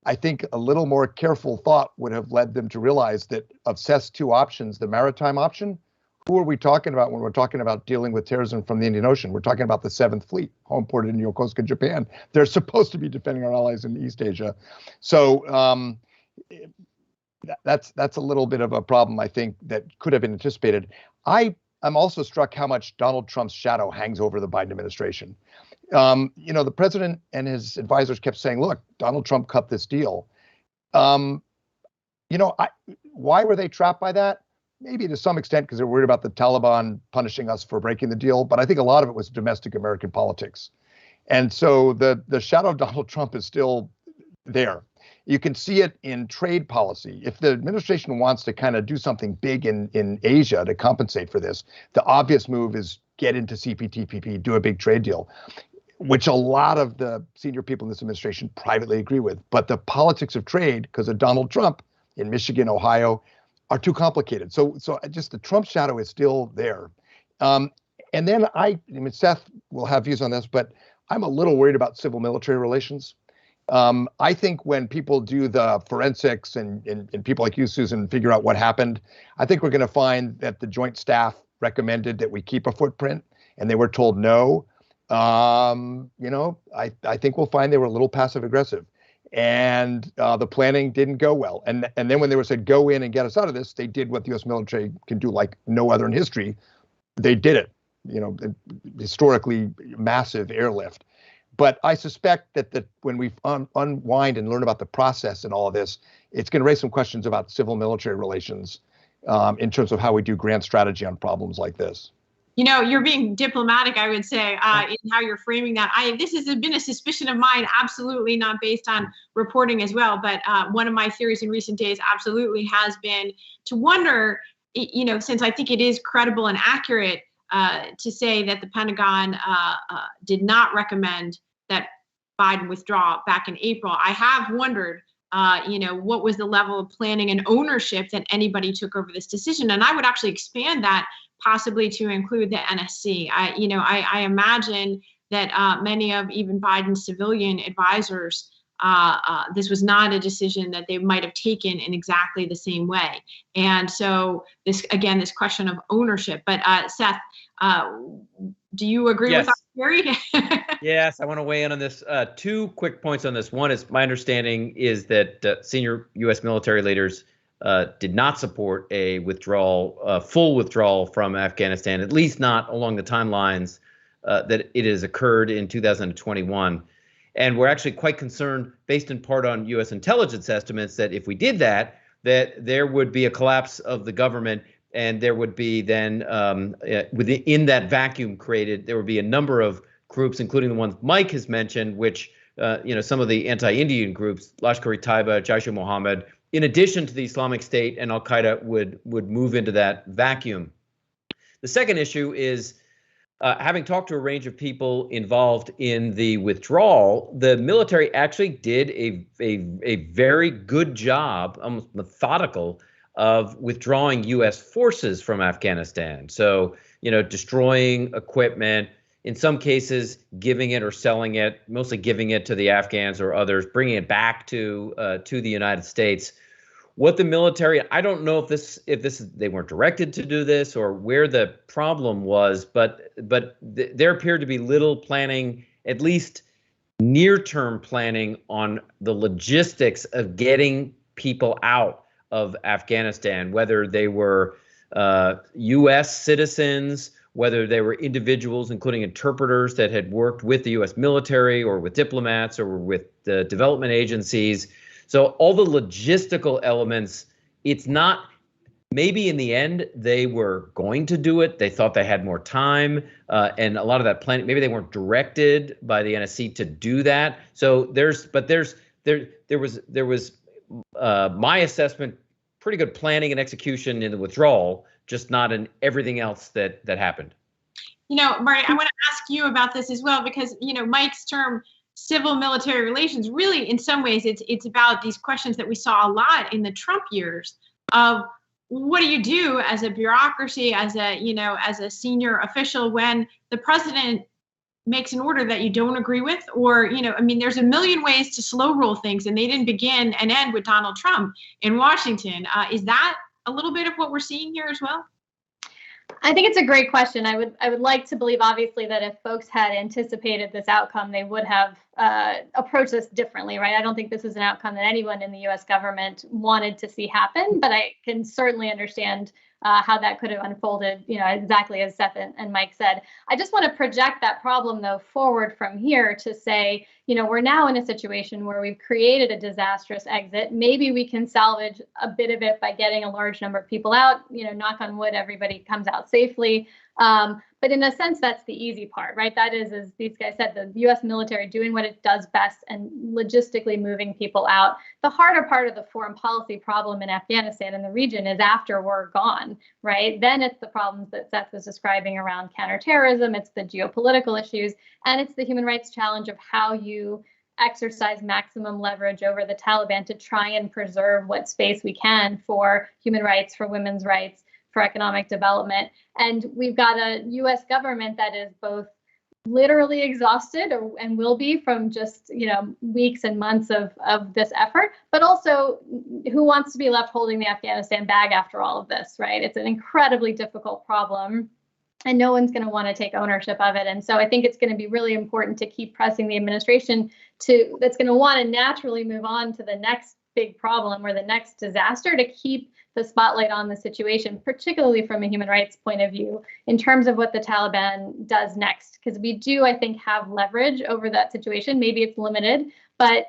I think a little more careful thought would have led them to realize that of Seth's two options, the maritime option, who are we talking about when we're talking about dealing with terrorism from the Indian Ocean? We're talking about the 7th Fleet, homeported in Yokosuka, Japan. They're supposed to be defending our allies in East Asia. So that's a little bit of a problem, I think, that could have been anticipated. I'm also struck how much Donald Trump's shadow hangs over the Biden administration. The president and his advisors kept saying, look, Donald Trump cut this deal. Why were they trapped by that? Maybe to some extent because they're worried about the Taliban punishing us for breaking the deal. But I think a lot of it was domestic American politics. And so the shadow of Donald Trump is still there. You can see it in trade policy. If the administration wants to kind of do something big in Asia to compensate for this, the obvious move is get into CPTPP, do a big trade deal, which a lot of the senior people in this administration privately agree with. But the politics of trade, because of Donald Trump in Michigan, Ohio, are too complicated. So just the Trump shadow is still there. And then I mean, Seth will have views on this, but I'm a little worried about civil-military relations. I think when people do the forensics and people like you, Susan, figure out what happened, I think we're going to find that the Joint Staff recommended that we keep a footprint, and they were told no. I think we'll find they were a little passive-aggressive. And the planning didn't go well. And then when they were said, go in and get us out of this, they did what the U.S. military can do like no other in history. They did it, historically massive airlift. But I suspect that when we unwind and learn about the process and all of this, it's going to raise some questions about civil-military relations in terms of how we do grand strategy on problems like this. You're being diplomatic, I would say, in how you're framing that. This has been a suspicion of mine, absolutely not based on reporting as well. But one of my theories in recent days absolutely has been to wonder, since I think it is credible and accurate to say that the Pentagon did not recommend that Biden withdraw back in April, I have wondered, what was the level of planning and ownership that anybody took over this decision? And I would actually expand that possibly to include the NSC. I imagine that many of even Biden's civilian advisors, this was not a decision that they might have taken in exactly the same way. And so this question of ownership. But Seth, do you agree with our theory? Yes, I want to weigh in on this. Two quick points on this. One is my understanding is that senior U.S. military leaders did not support a full withdrawal from Afghanistan, at least not along the timelines that it has occurred in 2021. And we're actually quite concerned, based in part on U.S. intelligence estimates, that if we did that there would be a collapse of the government, and there would be then, in that vacuum created, there would be a number of groups, including the ones Mike has mentioned, which, some of the anti-Indian groups, Lashkar-e-Taiba, Jaish-e-Mohammed, in addition to the Islamic State and Al-Qaeda, would move into that vacuum. The second issue is, having talked to a range of people involved in the withdrawal, the military actually did a very good job, almost methodical, of withdrawing U.S. forces from Afghanistan. So, destroying equipment, in some cases giving it or selling it, mostly giving it to the Afghans or others, bringing it back to the United States. What the military, I don't know if they weren't directed to do this or where the problem was, but there appeared to be little planning, at least near-term planning, on the logistics of getting people out of Afghanistan, whether they were U.S. citizens, whether they were individuals, including interpreters that had worked with the U.S. military or with diplomats or with the development agencies. So all the logistical elements, it's not maybe in the end they were going to do it. They thought they had more time, and a lot of that planning. Maybe they weren't directed by the NSC to do that. So there was my assessment, pretty good planning and execution in the withdrawal, just not in everything else that happened. Marty, I want to ask you about this as well, because Mike's term civil military relations, really in some ways it's about these questions that we saw a lot in the Trump years of what do you do as a bureaucracy, as a senior official when the president makes an order that you don't agree with, or there's a million ways to slow roll things, and they didn't begin and end with Donald Trump in Washington. Is that a little bit of what we're seeing here as well? I think it's a great question. I would like to believe, obviously, that if folks had anticipated this outcome, they would have approached this differently, right? I don't think this is an outcome that anyone in the U.S. government wanted to see happen, but I can certainly understand how that could have unfolded, exactly as Seth and Mike said. I just want to project that problem, though, forward from here to say, we're now in a situation where we've created a disastrous exit. Maybe we can salvage a bit of it by getting a large number of people out, knock on wood, everybody comes out safely. But in a sense, that's the easy part, right? That is, as these guys said, the U.S. military doing what it does best and logistically moving people out. The harder part of the foreign policy problem in Afghanistan and the region is after we're gone, right? Then it's the problems that Seth was describing around counterterrorism, it's the geopolitical issues, and it's the human rights challenge of how you exercise maximum leverage over the Taliban to try and preserve what space we can for human rights, for women's rights, for economic development. And we've got a U.S. government that is both literally exhausted and will be from just weeks and months of this effort, but also who wants to be left holding the Afghanistan bag after all of this, right? It's an incredibly difficult problem, and no one's going to want to take ownership of it. And so I think it's going to be really important to keep pressing the administration that's going to want to naturally move on to the next big problem or the next disaster, to keep the spotlight on the situation, particularly from a human rights point of view, in terms of what the Taliban does next. Because we do, I think, have leverage over that situation. Maybe it's limited, but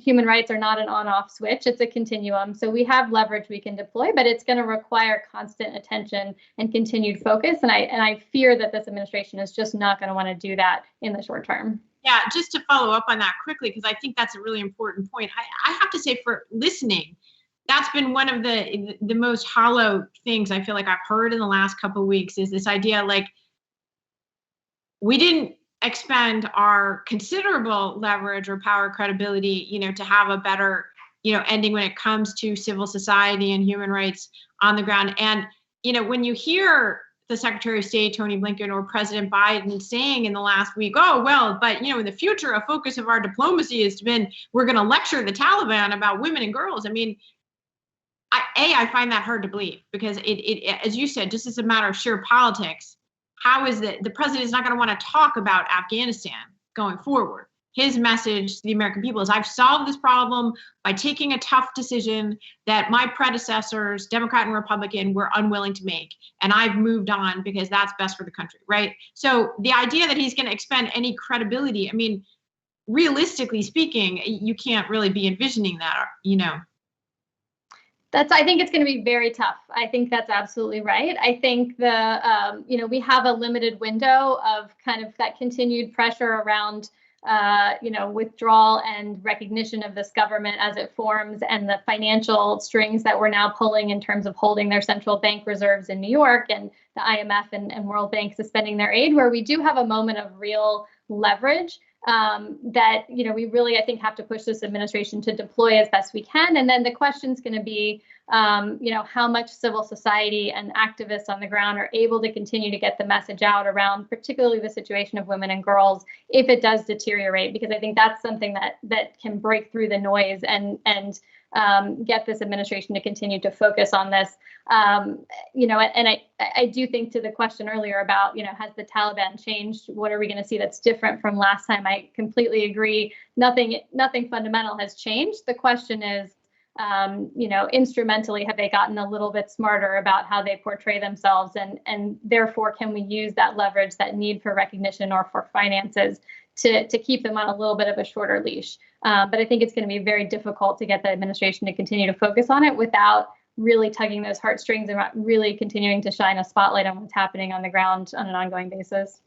human rights are not an on-off switch. It's a continuum. So we have leverage we can deploy, but it's going to require constant attention and continued focus. And I fear that this administration is just not going to want to do that in the short term. Yeah, just to follow up on that quickly, because I think that's a really important point. I have to say, for listening, that's been one of the most hollow things I feel like I've heard in the last couple of weeks, is this idea like we didn't expend our considerable leverage or power credibility, to have a better, ending when it comes to civil society and human rights on the ground. And, when you hear the Secretary of State, Tony Blinken, or President Biden saying in the last week, oh, well, but, in the future, a focus of our diplomacy has been, we're going to lecture the Taliban about women and girls. I mean, I find that hard to believe, because it, as you said, just as a matter of sheer politics, how is it the president is not going to want to talk about Afghanistan going forward? His message to the American people is, I've solved this problem by taking a tough decision that my predecessors, Democrat and Republican, were unwilling to make. And I've moved on because that's best for the country, right? So the idea that he's going to expend any credibility, I mean, realistically speaking, you can't really be envisioning that, I think it's going to be very tough. I think that's absolutely right. I think we have a limited window of kind of that continued pressure around, withdrawal and recognition of this government as it forms, and the financial strings that we're now pulling in terms of holding their central bank reserves in New York, and the IMF and World Bank suspending their aid, where we do have a moment of real leverage that, we really, I think, have to push this administration to deploy as best we can. And then the question's going to be, how much civil society and activists on the ground are able to continue to get the message out around particularly the situation of women and girls if it does deteriorate, because I think that's something that can break through the noise and get this administration to continue to focus on this. And I do think, to the question earlier about, has the Taliban changed? What are we going to see that's different from last time? I completely agree. Nothing fundamental has changed. The question is, instrumentally, have they gotten a little bit smarter about how they portray themselves? And therefore, can we use that leverage, that need for recognition or for finances, to keep them on a little bit of a shorter leash? But I think it's going to be very difficult to get the administration to continue to focus on it without really tugging those heartstrings and really continuing to shine a spotlight on what's happening on the ground on an ongoing basis.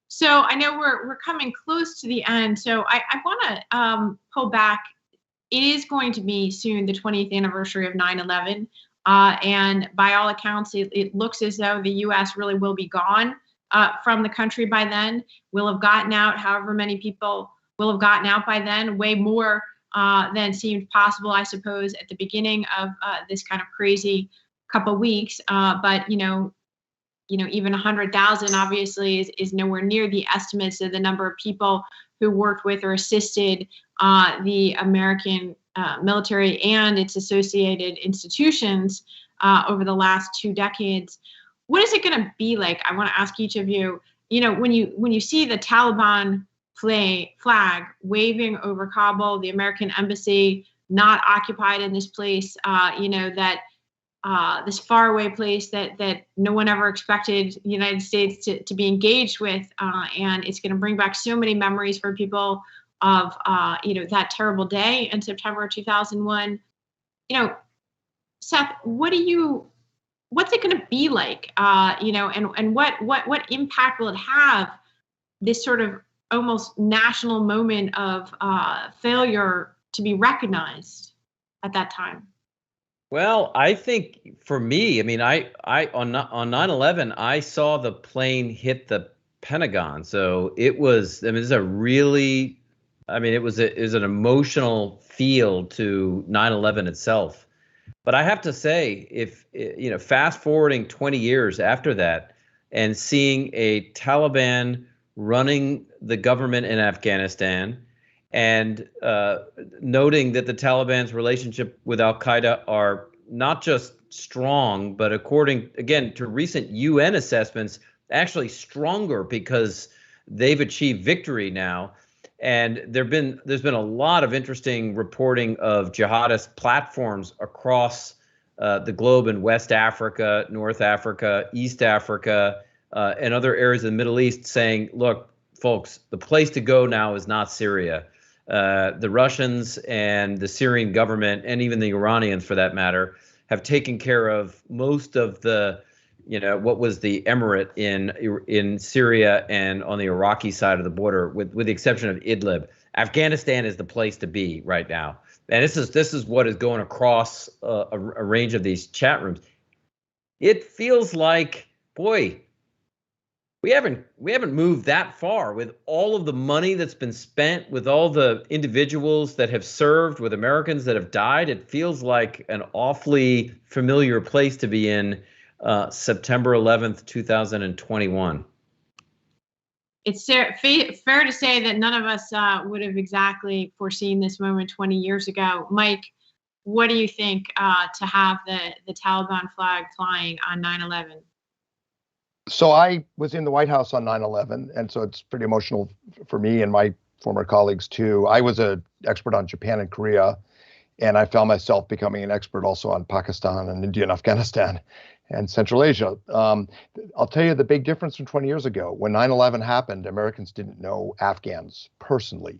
So I know we're coming close to the end. So I want to pull back. It is going to be soon the 20th anniversary of 9/11. And by all accounts, it looks as though the U.S. really will be gone from the country by then. We'll have gotten out, however many people will have gotten out by then, way more than seemed possible, I suppose, at the beginning of this kind of crazy couple weeks. But even 100,000 obviously is nowhere near the estimates of the number of people who worked with or assisted the American military and its associated institutions over the last 2 decades. What is it going to be like? I want to ask each of you, when you see the Taliban flag waving over Kabul, the American embassy not occupied in this place, this faraway place that no one ever expected the United States to be engaged with, and it's going to bring back so many memories for people of that terrible day in September 2001. Seth, what's it going to be like? And what impact will it have? This sort of almost national moment of failure to be recognized at that time. Well, I think for me, I mean, I on 9/11, I saw the plane hit the Pentagon. So it was, it was an emotional feel to 9/11 itself. But I have to say, if, fast forwarding 20 years after that and seeing a Taliban running the government in Afghanistan, and noting that the Taliban's relationship with al-Qaeda are not just strong, but according, again, to recent UN assessments, actually stronger because they've achieved victory now. And there's been a lot of interesting reporting of jihadist platforms across the globe in West Africa, North Africa, East Africa, and other areas of the Middle East saying, look, folks, the place to go now is not Syria. The Russians and the Syrian government, and even the Iranians for that matter, have taken care of most of the, what was the emirate in Syria and on the Iraqi side of the border, with the exception of Idlib. Afghanistan is the place to be right now. And this is what is going across a range of these chat rooms. It feels like, boy, we haven't moved that far with all of the money that's been spent, with all the individuals that have served, with Americans that have died. It feels like an awfully familiar place to be in September 11th, 2021. It's fair to say that none of us would have exactly foreseen this moment 20 years ago. Mike, what do you think to have the Taliban flag flying on 9/11? So I was in the White House on 9/11, and so it's pretty emotional for me and my former colleagues too. I was an expert on Japan and Korea, and I found myself becoming an expert also on Pakistan and India and Afghanistan and Central Asia. I'll tell you the big difference from 20 years ago. When 9/11 happened, Americans didn't know Afghans personally.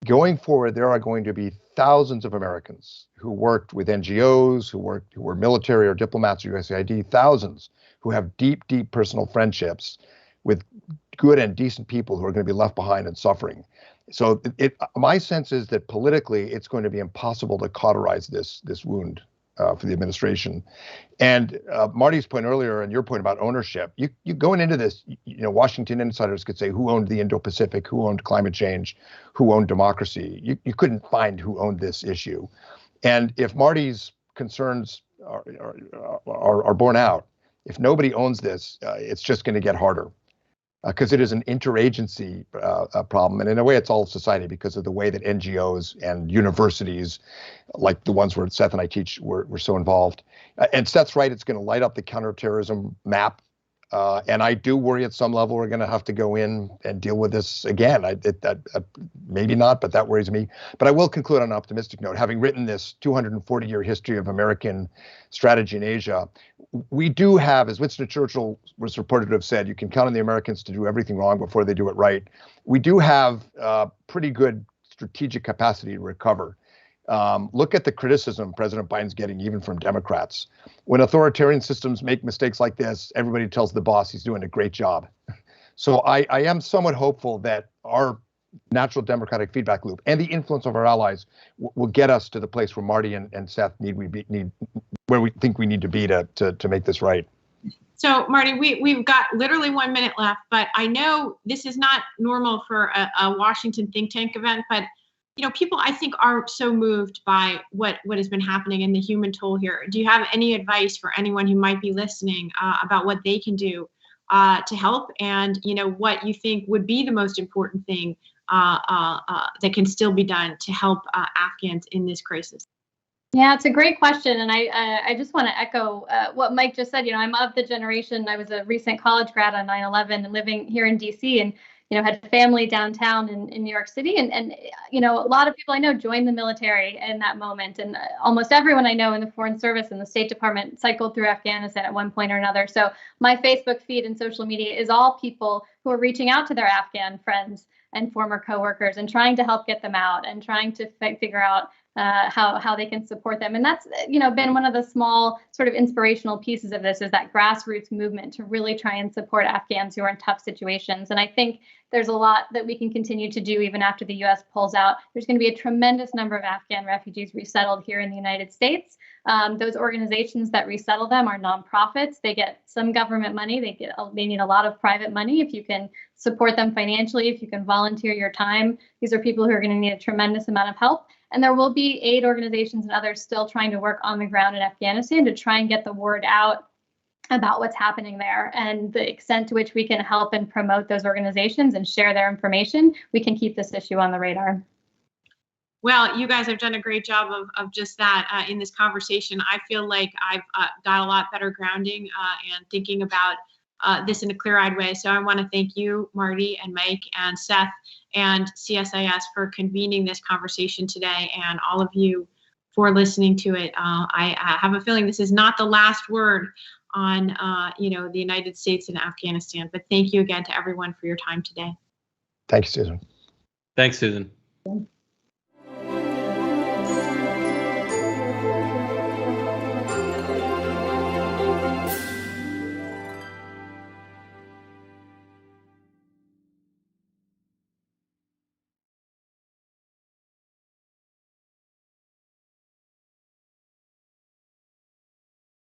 Going forward, there are going to be thousands of Americans who worked with NGOs, who were military or diplomats or USAID, thousands who have deep, deep personal friendships with good and decent people who are going to be left behind and suffering. So my sense is that politically, it's going to be impossible to cauterize this wound for the administration. And Marty's point earlier and your point about ownership, you going into this, Washington insiders could say who owned the Indo-Pacific, who owned climate change, who owned democracy. You couldn't find who owned this issue. And if Marty's concerns are borne out, if nobody owns this, it's just going to get harder because it is an interagency problem. And in a way, it's all of society because of the way that NGOs and universities, like the ones where Seth and I teach, were so involved. And Seth's right, it's going to light up the counterterrorism map. And I do worry at some level we're going to have to go in and deal with this again. Maybe not, but that worries me. But I will conclude on an optimistic note. Having written this 240-year history of American strategy in Asia, we do have, as Winston Churchill was reported to have said, you can count on the Americans to do everything wrong before they do it right. We do have pretty good strategic capacity to recover. Look at the criticism President Biden's getting even from Democrats. When authoritarian systems make mistakes like this, everybody tells the boss he's doing a great job. So I am somewhat hopeful that our natural democratic feedback loop and the influence of our allies will get us to the place where Marty and Seth need where we think we need to be to make this right. So, Marty, we've got literally 1 minute left, but I know this is not normal for a Washington think tank event, but people I think are so moved by what has been happening and the human toll here. Do you have any advice for anyone who might be listening about what they can do to help, and what you think would be the most important thing that can still be done to help Afghans in this crisis? Yeah, it's a great question. And I just want to echo what Mike just said. I'm of the generation, I was a recent college grad on 9/11 and living here in DC, and had family downtown in New York City. And a lot of people I know joined the military in that moment. And almost everyone I know in the Foreign Service and the State Department cycled through Afghanistan at one point or another. So my Facebook feed and social media is all people who are reaching out to their Afghan friends and former coworkers and trying to help get them out and trying to figure out how they can support them. And that's, been one of the small sort of inspirational pieces of this, is that grassroots movement to really try and support Afghans who are in tough situations. And I think there's a lot that we can continue to do even after the U.S. pulls out. There's going to be a tremendous number of Afghan refugees resettled here in the United States. Those organizations that resettle them are nonprofits. They get some government money. They need a lot of private money. If you can support them financially, if you can volunteer your time, these are people who are going to need a tremendous amount of help. And there will be aid organizations and others still trying to work on the ground in Afghanistan to try and get the word out about what's happening there, and the extent to which we can help and promote those organizations and share their information. We can keep this issue on the radar. Well, you guys have done a great job of just that in this conversation. I feel like I've got a lot better grounding and thinking about this in a clear-eyed way. So I want to thank you, Marty and Mike and Seth and CSIS for convening this conversation today, and all of you for listening to it. I have a feeling this is not the last word on the United States and Afghanistan, but thank you again to everyone for your time today. Thanks, Susan. Thanks, Susan.